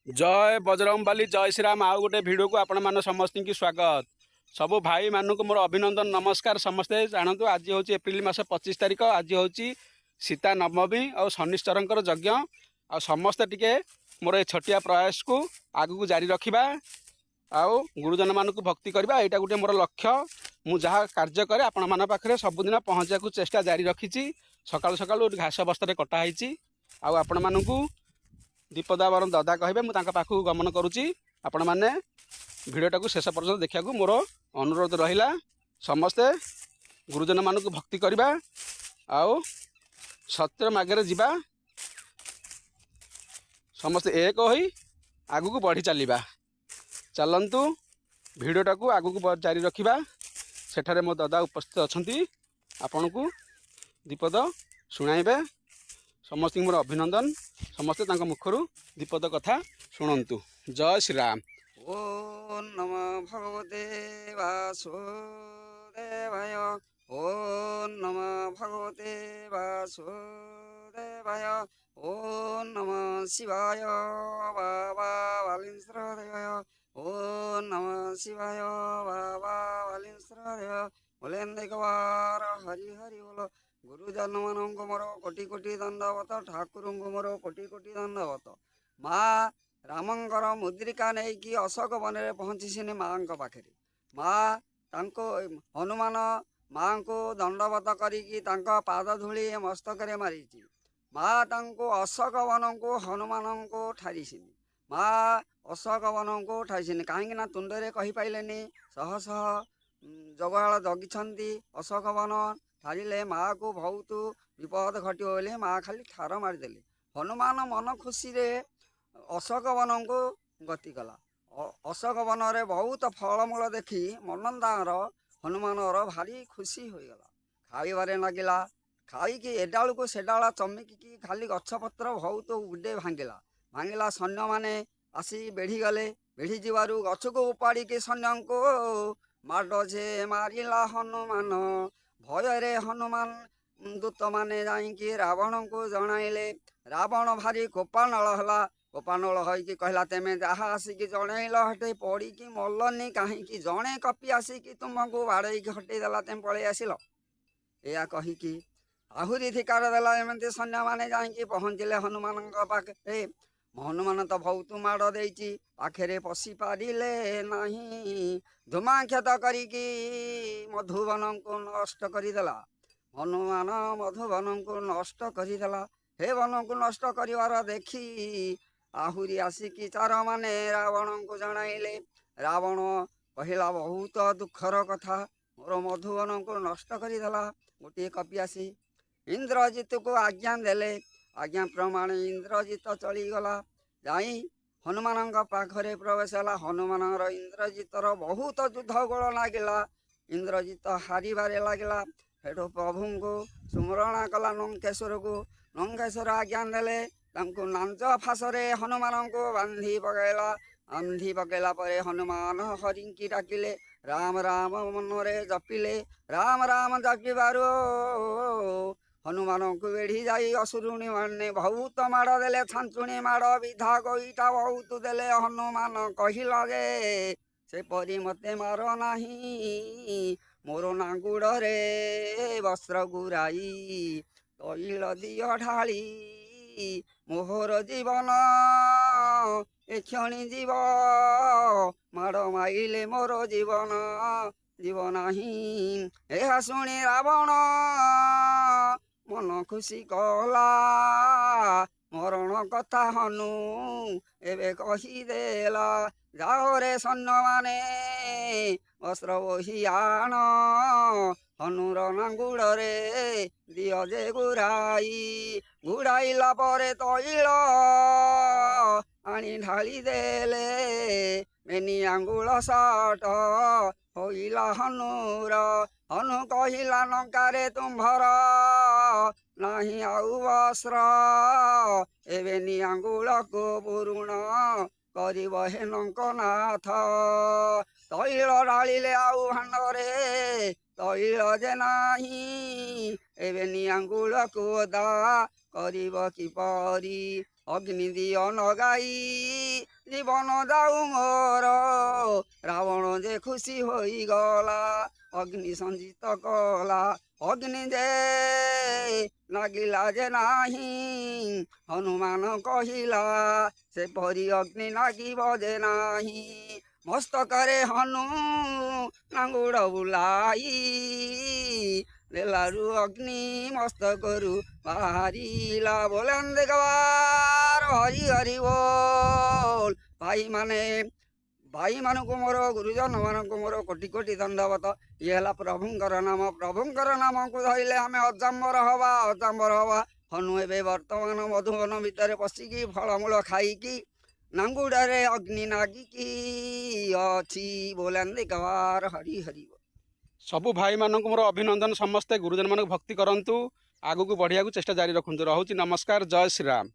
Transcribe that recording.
जय बजरंगबली जय श्रीराम आउ गोटे भिडियो को आपण मान समस्त की स्वागत। सबु भाई मानक मोर अभिनंदन नमस्कार। समस्ते जानतु आज हूँ एप्रिल मास 25 तारिख। आज हूँ सीता नवमी और शनिश्चर यज्ञ। आ समस्ते टिके मोर ए छटिया प्रयास को आगू जारी रखा आउ गुरुजन मान भक्ति करवा यहाँ गोटे मोर लक्ष्य। मु जहाँ कार्य करे आपण मान पाखे सबुदिन पहुँचा चेष्टा जारी रखी। सकालू सकालू घास बस्तर कटाई आपण मानू दीपदा बर दादा कहे मुझे पाखक गमन करुच्ची। आपण मैंने भिडटा को शेष पर्यटन देखा मोर अनुरोध रहा। समस्ते गुरुजन मान भक्ति करवा आउ सत्य मार्गे जीवा। समस्ते एक हो आगू को बढ़ी चलवा। चलतु भिडटा को आगू को जारी रखा। सेठारे मो दादा उपस्थित अच्छा आपण को दीपद शुणाइबे। समस्त मोर अभिनंदन। समस्ते तांका मुखरू दीपद कथा शुणु। जय श्रीराम। ओम नमो भगवते वासुदेवाय। ओम नमो भगवते वासुदेवाय। ओम नमः शिवाय बाबा वालिंस्रदेवाय। ओम नमः शिवाय बाबा वालिंस्रदेव। बोलेंदे कवार हरि हरि बोलो। गुरुजन मानक मोर कोटि कोटि दंडवत। ठाकुर मोर कोटि कोटि दंडवत। माँ रामंकर मुद्रिका नहीं कि अशोक वन में पहुँची माँ पाखे। माँ हनुमान माँ को दंडवत करी पाद धूली मस्तक मारी। माँ अशोक वन को हनुमान को ठारी। माँ अशोक वन को ठारी कहीं तुंडे कहीपारे शह शह जगहाल जगी अशोक वन ठारिले। माँ को बहुत विपद घटी बोले माँ खाली ठार मारिदेले। हनुमान मन खुशी रे अशोक वन को गति कला। अशोक वन रे बहुत फलमूल देखी मनंदार हनुमान भारी खुशी होगला। खाइबारे लगिला खाई एडाल को सेडाल चमिकी खाली गछपत्र बहुत गुडे भांगिला। भांगिला सैन्य मैंने आसी बेढ़ी गले। बेढ़ी जीवार गछ को उपाड़ी के सैन्य को माड जे मारिला हनुमान। भୟରେ हनुमान दूत माने जाइकी रावण को जणाइले। रावण भारी कोपानल हला। कोपानल होइकी कहला तेमे जहा आसिकी जणैल हटे पड़ीकी मल्लनी कहीं जड़े कपि आसिकी तुमको बाड़ेकी हटई देला तेम पलि आसिल। या कहीकि आहुरी धिकार देला। एमती सैन्य मैंने जाइकी पहुँचले हनुमान पाखे। हनुमान तो बहुत माड़ देइची पाखे पशि पारिले नहीं। धूमाक्षत करिकी मधुबन को नष्ट करदेला। हनुमान मधुबन को नष्ट करदेला। हे वन को नष्ट करिवार देखी आहुरी आसिकी चार माने रावण को जणाइले। रावण कहला बहुत दुखर कथा मोर मधुबन को नष्ट करदेला। गोटे कपि आसी इंद्रजित को आज्ञा देले। आज्ञा प्रमाण इंद्रजित चलीगला। जाई हनुमान पाखरे प्रवेश है। हनुमान इंद्रजितर बहुत युद्ध गोल लगिला। इंद्रजित हारिबारे लगिला। हेठो प्रभु को सुमरणा कला लंकेश्वर को। लंकेश्वर आज्ञा देले नांज फासरे हनुमान को बांधी पकड़ा। बांधी पकड़ा पर हनुमान हरिंकी डाकिले। राम राम मनरे जपिले। राम राम जपिबारु हनुमान को बेढ़ी जाई असुरुणी माने बहुत माड़ देले। छांचुणी माड़ विधा गईटा बहुत देले। हनुमान कहिला जे से परी मते मार नाही। मोर नांगुड़ रे वस्त्र गुराई तैल दिय ढाली। मोहर जीवन ए क्षणी जीव माड़ माइले मोर जीवन जीव नाही। यह शुणी रावण मन खुशी कला। मरण कथा हनु एबे कहीदेला। जाओ रे सैन्य माने वस्त्र बही आण। हनुर नांगुड़ रे दिय जे गुराई। गुड़ाइला परे तैल आनी ढाली देले। मेनी आंगुल साट होइला हनुर। हनु कहिला लंकारे तुम्भर नहीं आउ वस्त्र। एबेनी आंगुल को पुरुण करिब हे लंकनाथ। तैल ढालिले आउ भांडरे तैल जे नाही। एबेनी आंगुल को दा करिब किपरि। अग्नि दिय नगाई ଜୀବନ ଯାଉ ମୋର ରାବଣ ଯେ ଖୁସି ହୋଇଗଲା ଅଗ୍ନି ସଞ୍ଚିତ କଲା ଅଗ୍ନି ଯେ ଲାଗିଲା ଯେ ନାହିଁ ହନୁମାନ କହିଲା ସେପରି ଅଗ୍ନି ଲାଗିବ ଯେ ନାହିଁ ମସ୍ତକରେ ହନୁ ଲାଙ୍ଗୁଡ଼ ବୁଲାଇ ଦେଲାରୁ ଅଗ୍ନି ମସ୍ତକରୁ ବାହାରିଲା ବୋଲେନ୍ଦେ ଗବାର ହରି ହରି ବୋଲ ଭାଇମାନଙ୍କୁ ମୋର ଗୁରୁଜନମାନଙ୍କୁ ମୋର କୋଟି କୋଟି ଦଣ୍ଡବତ ଇଏ ହେଲା ପ୍ରଭୁଙ୍କର ନାମ ପ୍ରଭୁଙ୍କର ନାମକୁ ଧରିଲେ ଆମେ ଅଜାମ୍ବର ହବା ହନୁ ଏବେ ବର୍ତ୍ତମାନ ମଧୁବନ ଭିତରେ ପଶିକି ଫଳମୂଳ ଖାଇକି ନାଙ୍ଗୁଡ଼ରେ ଅଗ୍ନି ନାଗିକି ଅଛି ବୋଲେନ୍ଦେ ଗବାର ହରି ହରି ବୋଲ। ସବୁ ଭାଇମାନଙ୍କୁ ମୋର ଅଭିନନ୍ଦନ। ସମସ୍ତେ ଗୁରୁଜନମାନଙ୍କୁ ଭକ୍ତି କରନ୍ତୁ, ଆଗକୁ ବଢ଼ିବାକୁ ଚେଷ୍ଟା ଜାରି ରଖନ୍ତୁ। ରହୁଛି, ନମସ୍କାର, ଜୟ ଶ୍ରୀରାମ।